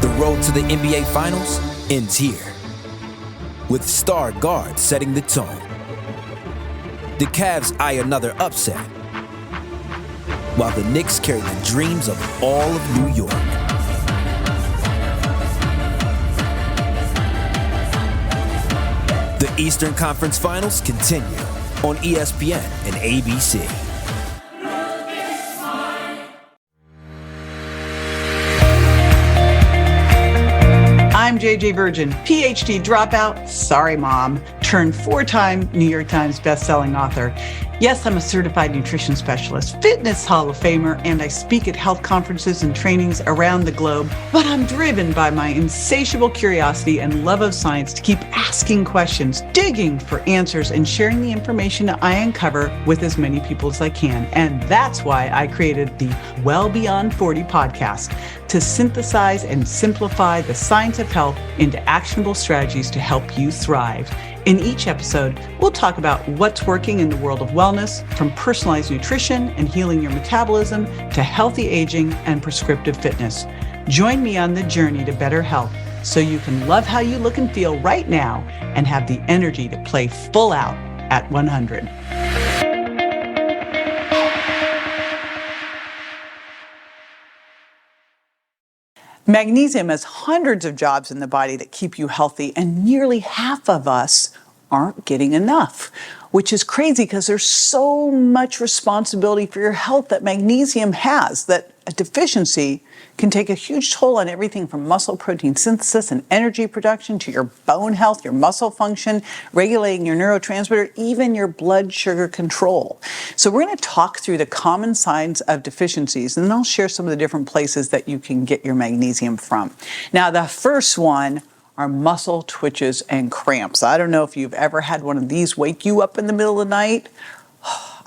The road to the NBA Finals ends here, with star guards setting the tone. The Cavs eye another upset, while the Knicks carry the dreams of all of New York. The Eastern Conference Finals continue on ESPN and ABC. I'm JJ Virgin, PhD dropout, sorry mom, turned 4-time New York Times bestselling author. Yes, I'm a certified nutrition specialist, fitness Hall of Famer, and I speak at health conferences and trainings around the globe. But I'm driven by my insatiable curiosity and love of science to keep asking questions, digging for answers, and sharing the information I uncover with as many people as I can. And that's why I created the Well Beyond 40 podcast, to synthesize and simplify the science of health into actionable strategies to help you thrive. In each episode, we'll talk about what's working in the world of wellness, from personalized nutrition and healing your metabolism to healthy aging and prescriptive fitness. Join me on the journey to better health so you can love how you look and feel right now and have the energy to play full out at 100. Magnesium has hundreds of jobs in the body that keep you healthy, and nearly half of us aren't getting enough, which is crazy because there's so much responsibility for your health that magnesium has, that a deficiency can take a huge toll on everything from muscle protein synthesis and energy production to your bone health, your muscle function, regulating your neurotransmitter, even your blood sugar control. So we're going to talk through the common signs of deficiencies, and then I'll share some of the different places that you can get your magnesium from. Now, the first one are muscle twitches and cramps. I don't know if you've ever had one of these wake you up in the middle of the night.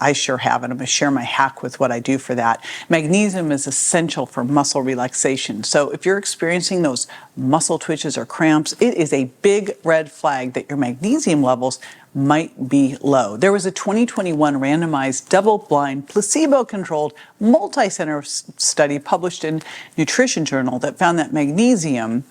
I sure have, and I'm going to share my hack with what I do for that. Magnesium is essential for muscle relaxation. So if you're experiencing those muscle twitches or cramps, it is a big red flag that your magnesium levels might be low. There was a 2021 randomized, double-blind, placebo-controlled, multi-center study published in Nutrition Journal that found that magnesium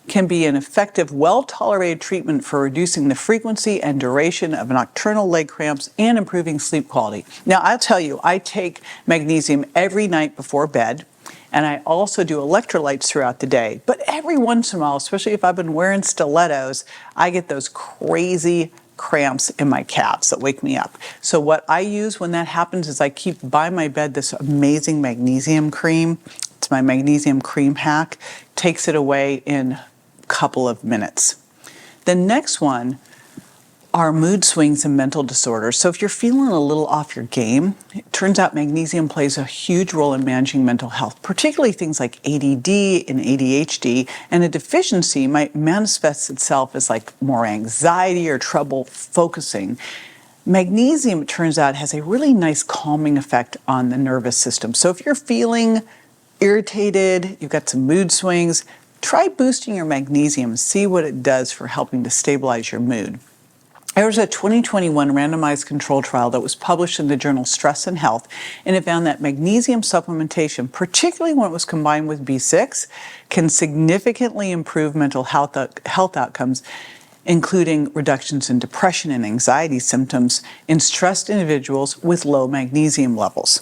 can be an effective, well-tolerated treatment for reducing the frequency and duration of nocturnal leg cramps and improving sleep quality. Now, I'll tell you, I take magnesium every night before bed, and I also do electrolytes throughout the day. But every once in a while, especially if I've been wearing stilettos, I get those crazy cramps in my calves that wake me up. So what I use when that happens is I keep by my bed this amazing magnesium cream. It's my magnesium cream hack. Takes it away in couple of minutes. The next one are mood swings and mental disorders. So if you're feeling a little off your game, it turns out magnesium plays a huge role in managing mental health, particularly things like ADD and ADHD, and a deficiency might manifest itself as like more anxiety or trouble focusing. Magnesium, it turns out, has a really nice calming effect on the nervous system. So if you're feeling irritated, you've got some mood swings, try boosting your magnesium, see what it does for helping to stabilize your mood. There was a 2021 randomized control trial that was published in the journal Stress and Health, and it found that magnesium supplementation, particularly when it was combined with B6, can significantly improve mental health outcomes, including reductions in depression and anxiety symptoms in stressed individuals with low magnesium levels.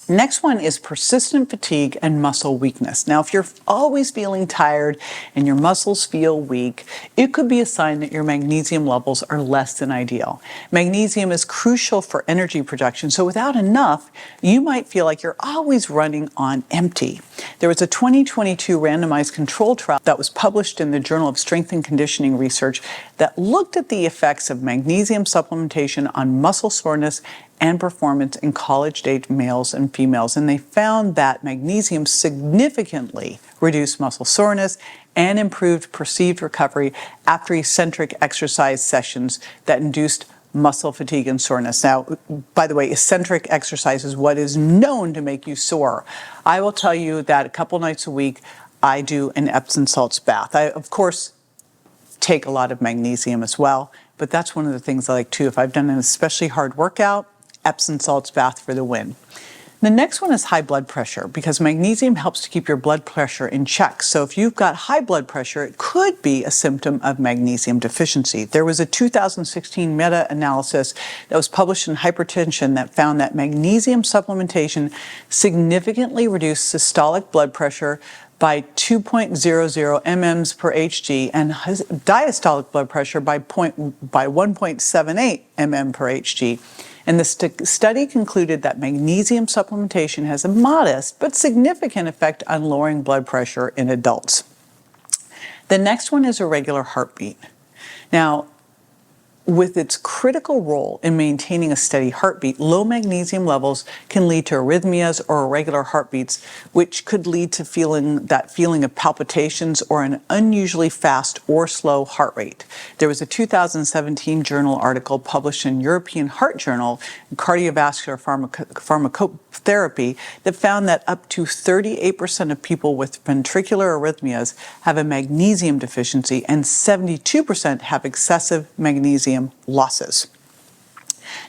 Next one is persistent fatigue and muscle weakness. Now, if you're always feeling tired and your muscles feel weak, it could be a sign that your magnesium levels are less than ideal. Magnesium is crucial for energy production, so without enough, you might feel like you're always running on empty. There was a 2022 randomized control trial that was published in the Journal of Strength and Conditioning Research that looked at the effects of magnesium supplementation on muscle soreness and performance in college-age males and females, and they found that magnesium significantly reduced muscle soreness and improved perceived recovery after eccentric exercise sessions that induced muscle fatigue and soreness. Now, by the way, eccentric exercise is what is known to make you sore. I will tell you that a couple nights a week, I do an Epsom salts bath. I, of course, take a lot of magnesium as well, but that's one of the things I like too. If I've done an especially hard workout, Epsom salts bath for the win. The next one is high blood pressure, because magnesium helps to keep your blood pressure in check. So if you've got high blood pressure, it could be a symptom of magnesium deficiency. There was a 2016 meta-analysis that was published in Hypertension that found that magnesium supplementation significantly reduced systolic blood pressure by 2.00 mm's per Hg and diastolic blood pressure by 1.78 mm per Hg. And the study concluded that magnesium supplementation has a modest but significant effect on lowering blood pressure in adults. The next one is irregular heartbeat. Now, with its critical role in maintaining a steady heartbeat, low magnesium levels can lead to arrhythmias or irregular heartbeats, which could lead to that feeling of palpitations or an unusually fast or slow heart rate. There was a 2017 journal article published in European Heart Journal, Cardiovascular Pharmacotherapy, that found that up to 38% of people with ventricular arrhythmias have a magnesium deficiency and 72% have excessive magnesium losses.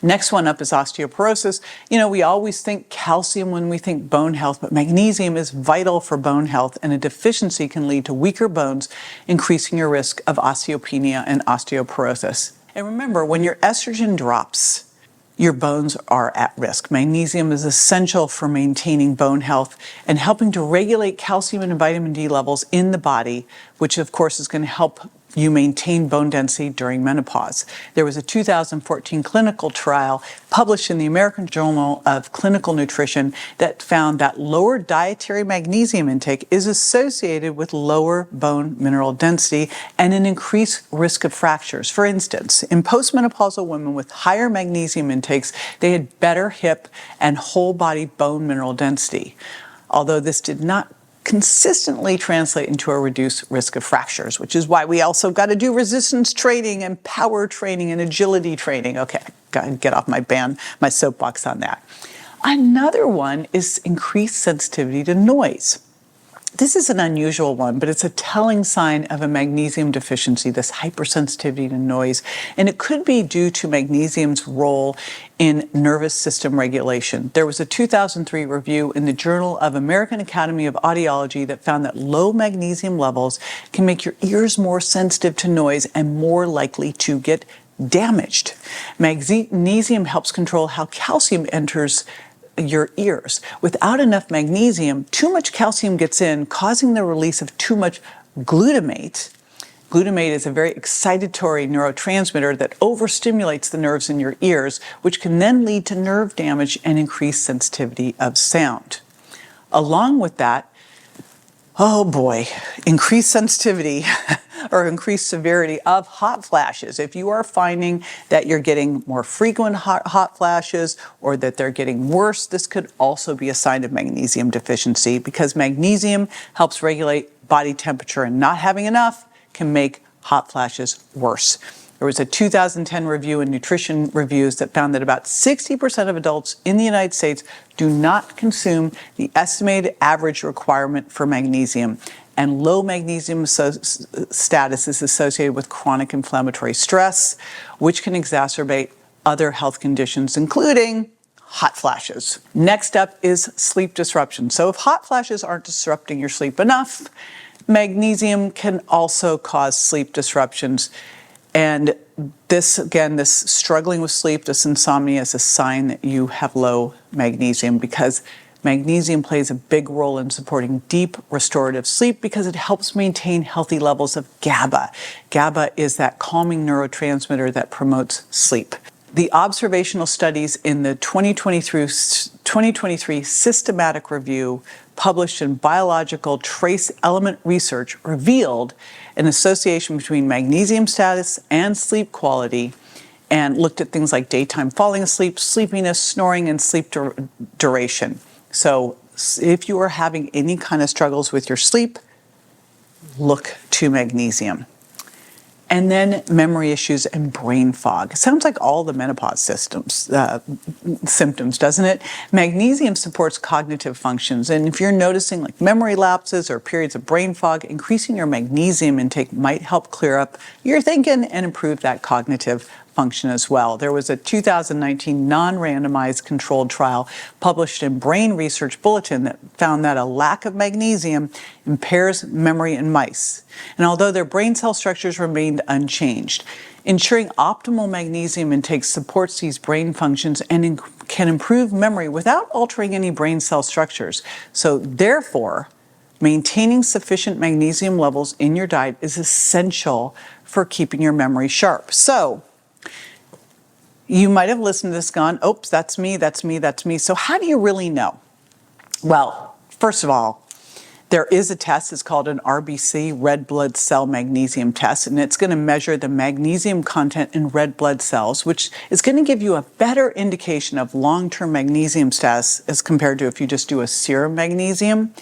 Next one up is osteoporosis. You know, we always think calcium when we think bone health, but magnesium is vital for bone health, and a deficiency can lead to weaker bones, increasing your risk of osteopenia and osteoporosis. And remember, when your estrogen drops, your bones are at risk. Magnesium is essential for maintaining bone health and helping to regulate calcium and vitamin D levels in the body, which of course is going to help you maintain bone density during menopause. There was a 2014 clinical trial published in the American Journal of Clinical Nutrition that found that lower dietary magnesium intake is associated with lower bone mineral density and an increased risk of fractures. For instance, in postmenopausal women with higher magnesium intakes, they had better hip and whole body bone mineral density, although this did not consistently translate into a reduced risk of fractures, which is why we also got to do resistance training and power training and agility training. Okay, got to get off my soapbox on that. Another one is increased sensitivity to noise. This is an unusual one, but it's a telling sign of a magnesium deficiency, this hypersensitivity to noise. And it could be due to magnesium's role in nervous system regulation. There was a 2003 review in the Journal of American Academy of Audiology that found that low magnesium levels can make your ears more sensitive to noise and more likely to get damaged. Magnesium helps control how calcium enters your ears. Without enough magnesium, too much calcium gets in, causing the release of too much glutamate. Glutamate is a very excitatory neurotransmitter that overstimulates the nerves in your ears, which can then lead to nerve damage and increased sensitivity of sound. Along with that, oh boy, increased sensitivity or increased severity of hot flashes. If you are finding that you're getting more frequent hot flashes or that they're getting worse, this could also be a sign of magnesium deficiency, because magnesium helps regulate body temperature, and not having enough can make hot flashes worse. There was a 2010 review in Nutrition Reviews that found that about 60% of adults in the United States do not consume the estimated average requirement for magnesium. And low magnesium status is associated with chronic inflammatory stress, which can exacerbate other health conditions, including hot flashes. Next up is sleep disruption. So if hot flashes aren't disrupting your sleep enough, magnesium can also cause sleep disruptions. And this struggling with sleep, this insomnia, is a sign that you have low magnesium, because magnesium plays a big role in supporting deep restorative sleep because it helps maintain healthy levels of GABA. GABA is that calming neurotransmitter that promotes sleep. The observational studies in the 2023 systematic review published in Biological Trace Element Research revealed an association between magnesium status and sleep quality, and looked at things like daytime falling asleep, sleepiness, snoring, and sleep duration. So if you are having any kind of struggles with your sleep, look to magnesium. And then memory issues and brain fog. It sounds like all the menopause symptoms, doesn't it? Magnesium supports cognitive functions. And if you're noticing like memory lapses or periods of brain fog, increasing your magnesium intake might help clear up your thinking and improve that cognitive function as well. There was a 2019 non-randomized controlled trial published in Brain Research Bulletin that found that a lack of magnesium impairs memory in mice. And although their brain cell structures remained unchanged, ensuring optimal magnesium intake supports these brain functions and can improve memory without altering any brain cell structures. So therefore, maintaining sufficient magnesium levels in your diet is essential for keeping your memory sharp. So you might have listened to this gone, oops, that's me, that's me, that's me. So how do you really know? Well, first of all, there is a test, it's called an RBC, red blood cell magnesium test, and it's going to measure the magnesium content in red blood cells, which is going to give you a better indication of long-term magnesium status as compared to if you just do a serum magnesium.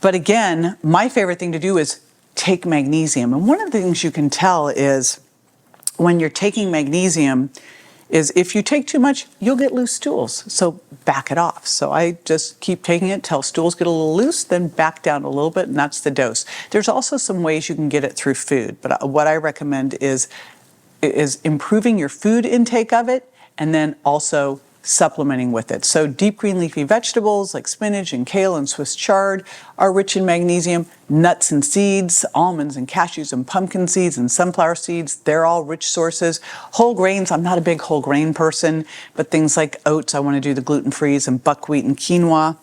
But again, my favorite thing to do is take magnesium. And one of the things you can tell is when you're taking magnesium is if you take too much, you'll get loose stools. So back it off. So I just keep taking it till stools get a little loose, then back down a little bit, and that's the dose. There's also some ways you can get it through food, but what I recommend is improving your food intake of it and then also supplementing with it. So deep green leafy vegetables like spinach and kale and Swiss chard are rich in magnesium. Nuts and seeds, almonds and cashews and pumpkin seeds and sunflower seeds, they're all rich sources. Whole grains, I'm not a big whole grain person, but things like oats, I want to do the gluten-frees, and buckwheat and quinoa.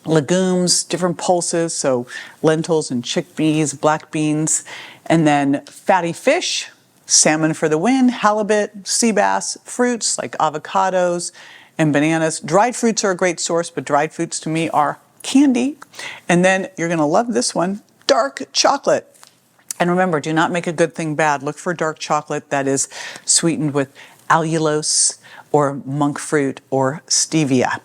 Legumes, different pulses, so lentils and chickpeas, black beans, and then fatty fish, salmon for the win, halibut, sea bass, fruits like avocados and bananas. Dried fruits are a great source, but dried fruits to me are candy. And then you're going to love this one, dark chocolate. And remember, do not make a good thing bad. Look for dark chocolate that is sweetened with allulose or monk fruit or stevia.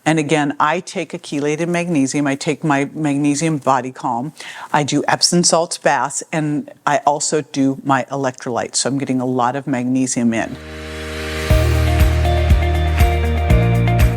And again, I take a chelated magnesium. I take my magnesium body calm. I do Epsom salts baths, and I also do my electrolytes. So I'm getting a lot of magnesium in.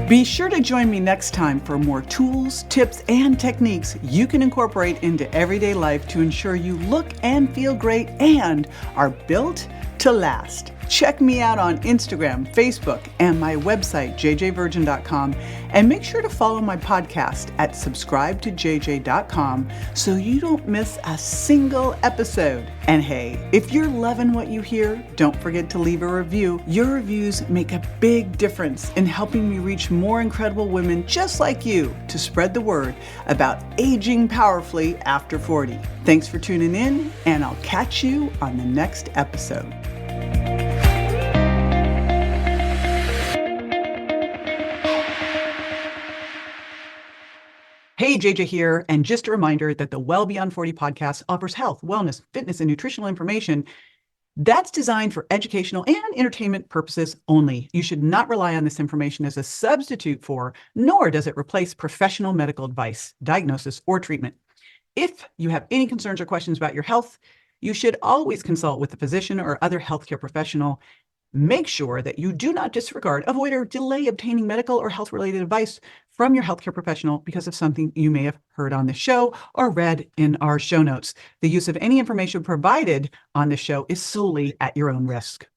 Be sure to join me next time for more tools, tips, and techniques you can incorporate into everyday life to ensure you look and feel great and are built to last. Check me out on Instagram, Facebook, and my website, jjvirgin.com, and make sure to follow my podcast at subscribetojj.com so you don't miss a single episode. And hey, if you're loving what you hear, don't forget to leave a review. Your reviews make a big difference in helping me reach more incredible women just like you to spread the word about aging powerfully after 40. Thanks for tuning in, and I'll catch you on the next episode. Hey, JJ here, and just a reminder that the Well Beyond 40 podcast offers health, wellness, fitness, and nutritional information that's designed for educational and entertainment purposes only. You should not rely on this information as a substitute for, nor does it replace professional medical advice, diagnosis, or treatment. If you have any concerns or questions about your health, you should always consult with a physician or other healthcare professional. Make sure that you do not disregard, avoid, or delay obtaining medical or health-related advice from your healthcare professional because of something you may have heard on the show or read in our show notes. The use of any information provided on the show is solely at your own risk.